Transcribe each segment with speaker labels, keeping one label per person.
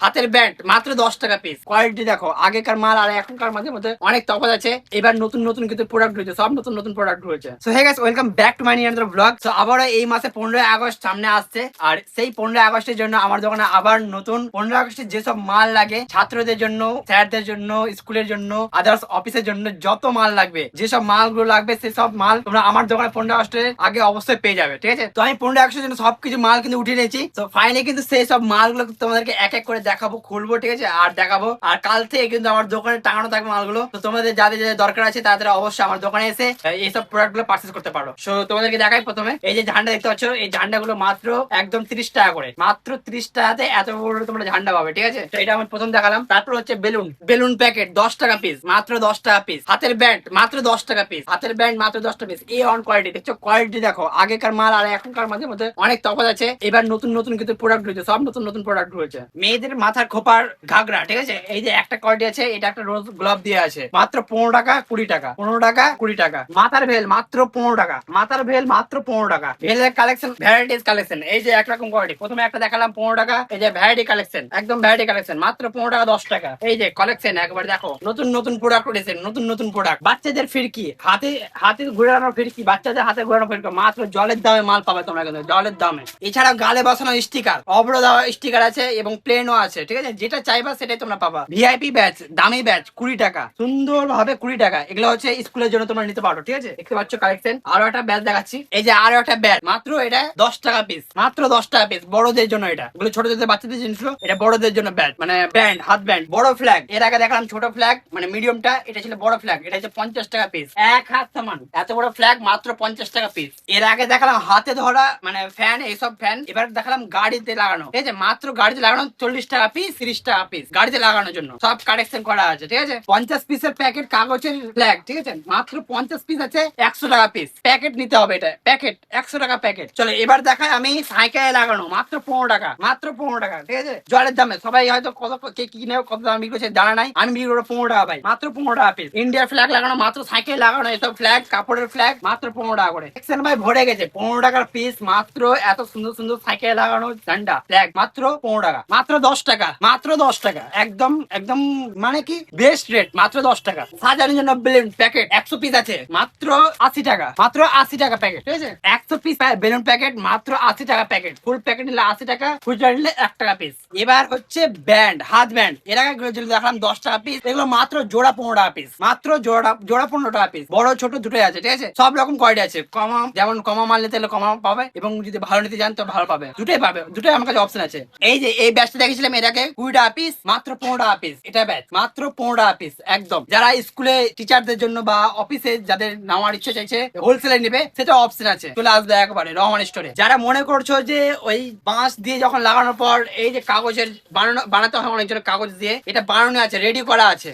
Speaker 1: হাতের ব্যান্ড মাত্র 10 টাকা পিস। কোয়ালিটি দেখো, আগেকার মাল আর এখনকার মাঝে মধ্যে অনেক তফাৎ আছে। এবার নতুন নতুন কিন্তু প্রোডাক্ট রয়েছে, সব নতুন নতুন প্রোডাক্ট রয়েছে। So hey guys, welcome back to my new blog. So আবার এই মাসে 15ই আগস্ট সামনে আসছে, আর সেই 15ই আগস্টের জন্য আমার দোকানে আবার নতুন 15ই আগস্টের যেসব মাল লাগে ছাত্রদের জন্য, স্যারদের জন্য, স্কুলের জন্য, আদার্স অফিসের জন্য যত মাল লাগবে, যেসব মালগুলো লাগবে সেসব মাল তোমরা আমার দোকানে 15ই আগস্টের আগে অবশ্যই পেয়ে যাবে। ঠিক আছে, তো আমি 15ই আগস্টের জন্য সবকিছু মাল কিন্তু উঠিয়ে নিয়েছি। তো ফাইনালি কিন্তু সেই সব মালগুলো তোমাদেরকে এক এক করে দেখাবো, খুলবো, ঠিক আছে, আর দেখাবো। আর কাল থেকে কিন্তু আমার দোকানে টাঙানো থাকবে মালগুলো। তো তোমাদের যাদের যাদের দরকার আছে তারা অবশ্যই আমার দোকানে এসে এইসব প্রোডাক্ট গুলো পারচেস করতে পারো। সো তোমাদেরকে দেখাই প্রথমে এই যে ঝান্ডা দেখতে পাচ্ছ, এই ঝান্ডা গুলো মাত্র একদম 30 টাকা করে, মাত্র 30 টাকাতে এত বড় তোমরা ঝান্ডা পাবে। ঠিক আছে, তো এটা আমি প্রথম দেখালাম। তারপর হচ্ছে বেলুন, বেলুন প্যাকেট 10 টাকা পিস, মাত্র 10 টাকা পিস। হাতের ব্যান্ড মাত্র 10 টাকা পিস, হাতের ব্যান্ড মাত্র 10 টাকা পিস। এ অন কোয়ালিটি দেখছো, কোয়ালিটি দেখো, আগেকার মাল আর এখনকার মাঝে মধ্যে অনেক তফাৎ আছে। এবার নতুন নতুন কিন্তু প্রোডাক্ট রয়েছে, সব নতুন নতুন প্রোডাক্ট রয়েছে। মেয়েদের মাথার খোপার ঘাগরা, ঠিক আছে, এই যে একটা কোয়ালিটি আছে, এটা একটা রোজ গোলাপ দিয়ে আছে, মাত্র 15 টাকা 20 টাকা, 15 টাকা 20 টাকা। মাথার ভেল মাত্র 15 টাকা, মাথার ভেল মাত্র 15 টাকা। ভেলের কালেকশন, ভ্যারাইটিস কালেকশন, এই যে একরকম কোয়ালিটি। প্রথমে একটা দেখালাম 15 টাকা, এই যে ভ্যারাইটি কালেকশন, একদম ভ্যারাইটি কালেকশন, মাত্র 15 টাকা 10 টাকা। এই যে কালেকশন একবার দেখো, নতুন নতুন প্রোডাক্ট রয়েছে, নতুন নতুন প্রোডাক্ট। বাচ্চাদের ফিরকি, হাতে হাতে ঘোরানোর ফিরকি, বাচ্চাদের হাতে ঘোরানোর ফিরকি, মাত্র জলের দামে মাল পাবে তোমরা, কিন্তু জলের দামে। এছাড়া গালে বসানো স্টিকার, অব্র দেওয়া স্টিকার আছে এবং প্লেনও আছে। ঠিক আছে, যেটা চাইবা সেটাই তোমরা পাবা। ভিআইপি ব্যাচ, দামি ব্যাচ 20 টাকা, সুন্দর ভাবে 20 টাকা। এগুলো হচ্ছে স্কুলের জন্য তোমরা নিতে পারো। ঠিক আছে, দেখতে পাচ্ছ কালেকশন। আরো একটা ব্যাচ দেখাচ্ছি, এই যে আরো একটা ব্যাচ, মাত্র এটা 10 টাকা পিস, মাত্র 10 টাকা পিস। বড়দের জন্য এটা, এগুলো ছোটদের বাচ্চাদের জিনিস, এটা বড়দের জন্য ব্যাচ, মানে ব্যান্ড, হাত ব্যান্ড। বড় ফ্ল্যাগ এর আগে দেখালাম ছোট ফ্ল্যাগ, মানে মিডিয়ামটা, এটা ছিল বড় ফ্ল্যাগ, এটা হচ্ছে 50 টাকা পিস, এক হাত সমান এত বড় ফ্ল্যাগ, মাত্র 50 টাকা পিস। এর আগে দেখালাম হাতে ধরা মানে ফ্যান, এইসব ফ্যান। এবার দেখালাম গাড়িতে লাগানো, ঠিক আছে, মাত্র গাড়িতে লাগানো 40 টাকা পিস, 30 টাকা পিস, গাড়িতে লাগানোর জন্য সব কালেকশন করা আছে। ঠিক আছে, 50 পিসের প্যাকেট কাগজের ফ্ল্যাগ, ঠিক আছে, মাত্র 50 পিস আছে, 100 টাকা পিস। প্যাকেট নিতে হবে, এটা প্যাকেট 100 টাকা প্যাকেট। চলো এবার দেখাই আমি সাইকেলে লাগানো, মাত্র 15 টাকা, মাত্র 15 টাকা। ঠিক আছে, জলের দামে সবাই হয়তো কত কে কিনে কত দাম বিক্রি করছে জানা নাই, আমি বিক্রি করবো 15 টাকা ভাই, মাত্র 15 টাকা পিস। ইন্ডিয়ার ফ্ল্যাগ লাগানো, মাত্র সাইকেল লাগানো, এসব ফ্ল্যাগ, কাপড়ের ফ্ল্যাগ, মাত্র 15 টাকা করে। সেকশন ভাই ভরে গেছে, 15 টাকার পিস, মাত্র এত সুন্দর সুন্দর সাইকেল লাগানো ঝান্ডা ফ্ল্যাগ, মাত্র 15 টাকা, মাত্র 10 টাকা, মাত্র 10 টাকা, একদম একদম মানে কি বেস্ট রেট, মাত্র 10 টাকা। সাজানোর জন্য বেলুন প্যাকেট 100 পিস আছে, মাত্র 80 টাকা, মাত্র 80 টাকা প্যাকেট। ঠিক আছে, 100 পিস বেলুন প্যাকেট, মাত্র 80 টাকা প্যাকেট। ফুল প্যাকেট নিলে 80 টাকা, খুচরা নিলে 1 টাকা পিস। এবার হচ্ছে ব্যান্ড, হাত ব্যান্ড, এর আগে যেগুলো দেখলাম 10 টাকা পিস, এগুলো মাত্র জোড়া 15 টাকা পিস, মাত্র জোড়া জোড়া 15 টাকা পিস। বড় ছোট দুটোই আছে। ঠিক আছে, সব রকম কোয়ালিটি আছে, কমা, যেমন কমা মাল নিতে হলে কমা পাবে, এবং যদি ভালো নিতে চান তো ভালো পাবে, দুটোই পাবে, দুটোই আমার কাছে অপশন আছে। এই যে এই ব্যাচটা দেখেছিলাম এর আগে 20 টাকা পিস, মাত্র 15 টাকা পিস, এটা ব্যাচ মাত্র 15 টাকা পিস। একদম যারা স্কুলে টিচারদের জন্য বা অফিসে যাদের নেওয়ার ইচ্ছে চাইছে হোলসেলে নেবে, সেটা অপশন আছে, চলে আসবে একবারে রহমান স্টোরে। যারা মনে করছো যে ওই বাঁশ দিয়ে যখন লাগানোর পর এই যে কাগজের বানাতে হয় অনেকজনের কাগজ দিয়ে, এটা বানানো আছে, রেডি করা আছে।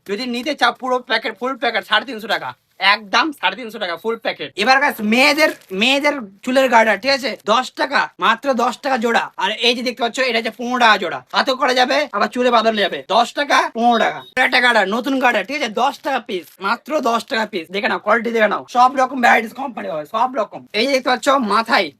Speaker 1: যদি নিতে চাও পুরো প্যাকেট, ফুল প্যাকেট 350 টাকা, একদম 350 টাকা ফুল প্যাকেট। এবার গাছ মেয়েদের মেয়েদের চুলের গার্ডার, ঠিক আছে, 10 টাকা, মাত্র 10 টাকা জোড়া। আর এই যে দেখতে পাচ্ছ, এটা হচ্ছে 15 টাকা জোড়া, হাতে করা যাবে আবার চুলে বাঁধানো যাবে। 10 টাকা 15 টাকা একটা গার্ডার, নতুন গার্ডার, ঠিক আছে, 10 টাকা পিস, মাত্র 10 টাকা পিস। দেখে নাও কোয়ালিটি, দেখে নাও, সব রকম ভ্যারাইটিস কোম্পানি হবে, সব রকম। এই যে দেখতে পাচ্ছ মাথায়,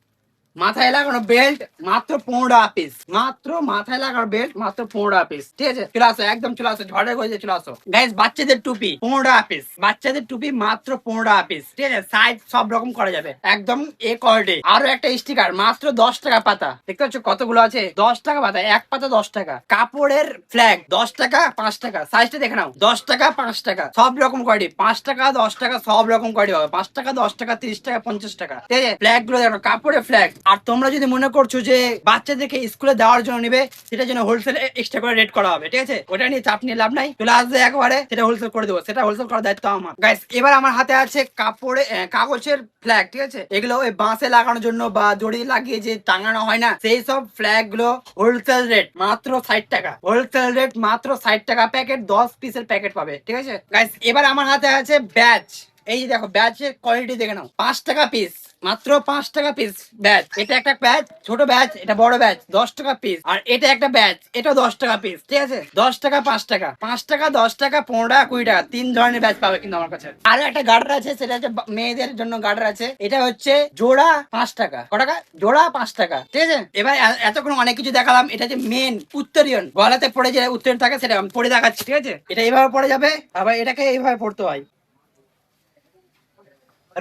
Speaker 1: মাথায় লাগানো বেল্ট, মাত্র 15 টাকা পিস, মাত্র মাথায় লাগানো বেল্ট, মাত্র 15 টাকা পিস। ঠিক আছে, চলে আসো, একদম চলে আসো, ঝড়ে গিয়ে চলে আসো গাইস। বাচ্চাদের টুপি 15 টাকা পিস, বাচ্চাদের টুপি মাত্র 15 টাকা পিস। ঠিক আছে, সাইজ সব রকম করা যাবে, একদম এ কোয়ালিটি। আরো একটা স্টিকার, মাত্র 10 টাকা পাতা, দেখতে পাচ্ছ কতগুলো আছে, 10 টাকা পাতা, এক পাতা 10 টাকা। কাপড়ের ফ্ল্যাগ 10 টাকা 5 টাকা, সাইজটা দেখে নাও, 10 টাকা 5 টাকা, সব রকম কোয়ালিটি, 5 টাকা 10 টাকা, সব রকম কোয়ালিটি হবে, 5 টাকা 10 টাকা 30 টাকা 50 টাকা। ঠিক আছে, ফ্ল্যাগ গুলো দেখো, কাপড়ের ফ্ল্যাগ। আর তোমরা যদি মনে করছো যে বাচ্চাদেরকে স্কুলে দেওয়ার জন্য নিবে, সেটার জন্য হোলসেল এক্সট্রা করে রেট করা হবে। ঠিক আছে, ওটা নিয়ে চাপ নিয়ে লাভ নাই, চলে আসবে একবারে, সেটা হোলসেল করে দেবো, সেটা হোলসেল করার দায়িত্ব আমার গাইস। এবার আমার হাতে আছে কাপড়ে কাগজের ফ্ল্যাগ, ঠিক আছে, এগুলো ওই বাঁশে লাগানোর জন্য বা দড়ি লাগিয়ে যে টাঙানো হয় না, সেই সব ফ্ল্যাগ গুলো হোলসেল রেট মাত্র 60 টাকা, হোলসেল রেট মাত্র 60 টাকা প্যাকেট, 10 পিসের প্যাকেট পাবে। ঠিক আছে গাইস, এবার আমার হাতে আছে ব্যাচ, এই যে দেখো ব্যাচের কোয়ালিটি দেখে নাও, 5 টাকা পিস, মাত্র 5 টাকা পিস ব্যাচ। এটা একটা ব্যাচ, ছোট ব্যাচ, এটা বড় ব্যাচ, 10 টাকা পিস। আর এটা একটা ব্যাচ, এটা 10 টাকা পিস, ঠিক আছে? 10 টাকা, 5 টাকা, 5 টাকা, 10 টাকা, 15 টাকা, 20 টাকা, 3 ধরনের ব্যাচ পাবে কিন্তু আমার কাছে। আরো একটা গার্ডার আছে, সেটা হচ্ছে মেয়েদের জন্য গার্ডার আছে। এটা হচ্ছে জোড়া 5 টাকা। ক টাকা? জোড়া 5 টাকা, ঠিক আছে? এবার এতক্ষণ অনেক কিছু দেখালাম। এটা যে মেন উত্তরীয়ন, গলাতে পড়ে যে উত্তরীয়ন থাকে, সেটা আমি পড়ে দেখাচ্ছি, ঠিক আছে? এটা এইভাবে পড়ে যাবে, আবার এটাকে এইভাবে পড়তে হয়।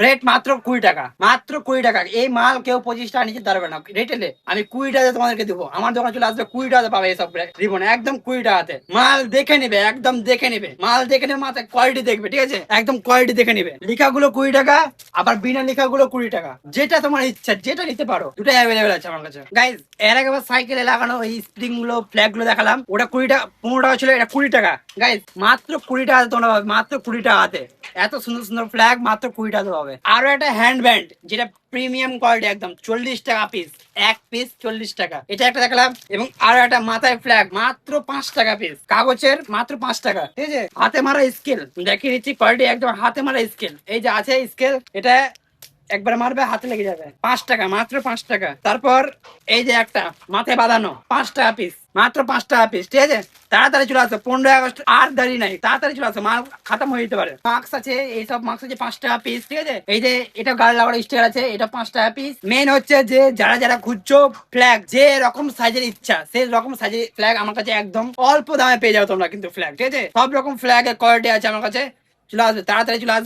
Speaker 1: রেট মাত্র 20 টাকা, মাত্র 20 টাকা। এই মাল কেউ 25 টাকা নিচে দাঁড়াবে না রিটেলে। আমি 20 টাকা তোমাদেরকে দেবো। আমার দোকান চলে আসবে, 20 টাকা পাবে এইসব রিবন, একদম 20 টাকাতে। মাল দেখে নিবে, একদম দেখে নিবে, মাল দেখে নেবে, মাথায় কোয়ালিটি দেখবে, ঠিক আছে? একদম কোয়ালিটি দেখে নিবে। লেখাগুলো 20 টাকা, আবার বিনা লেখাগুলো 20 টাকা। যেটা তোমার ইচ্ছা, যেটা নিতে পারো, দুটাই অ্যাভেলেবেল আছে আমার কাছে। গাইজ, এর আগে সাইকেলে লাগানো এই স্প্রিং গুলো, ফ্ল্যাগ গুলো দেখালাম, ওটা 20 টাকা, 15 টাকা ছিল, এটা 20 টাকা। গাইজ, মাত্র 20 টাকা তোমরা পাবে, মাত্র 20 টাকাতে। এত সুন্দর সুন্দর ফ্ল্যাগ মাত্র 20 টাকা পাবে। আরো একটা হ্যান্ড ব্যান্ড, যেটা প্রিমিয়াম কোয়ালিটি, একদম 40 টাকা পিস, এক পিস 40 টাকা। এটা একটা দেখলাম। এবং আরো একটা মাথায় ফ্ল্যাগ, মাত্র 5 টাকা পিস, কাগজের, মাত্র 5 টাকা, ঠিক আছে? হাতে মারা স্কেল দেখিয়ে দিচ্ছি, কোয়ালিটি একদম হাতে মারা স্কেল। এই যে আছে স্কেল, এটা একবার মারবে হাতে লেগে যাবে। 5 টাকা, মাত্র 5 টাকা। তারপর এই যে একটা মাথায় বাঁধানো, 5 টাকা পিস, মাত্র 5 টাকা পিস, ঠিক আছে? তাড়াতাড়ি চলে আসো, 15 আগস্ট আর দেরি নাই, তাড়াতাড়ি চলে আসো, মাল খাতাম হয়ে যেতে পারে। মাস্ক আছে, এইসব মাস্ক আছে 5 টাকা পিস, ঠিক আছে? এই যে এটা গার্ল লাভার স্টিকার আছে, এটা 5 টাকা পিস। মেন হচ্ছে যে যারা যারা খুঁজছো ফ্ল্যাগ, যে রকম সাইজের ইচ্ছা সেই রকম সাইজের ফ্ল্যাগ আমার কাছে একদম অল্প দামে পেয়ে যাও তোমরা কিন্তু ফ্ল্যাগ, ঠিক আছে? সব রকম ফ্ল্যাগের কোয়ালিটি আছে আমার কাছে। চলে আসবে, তাড়াতাড়ি চলে আসবে।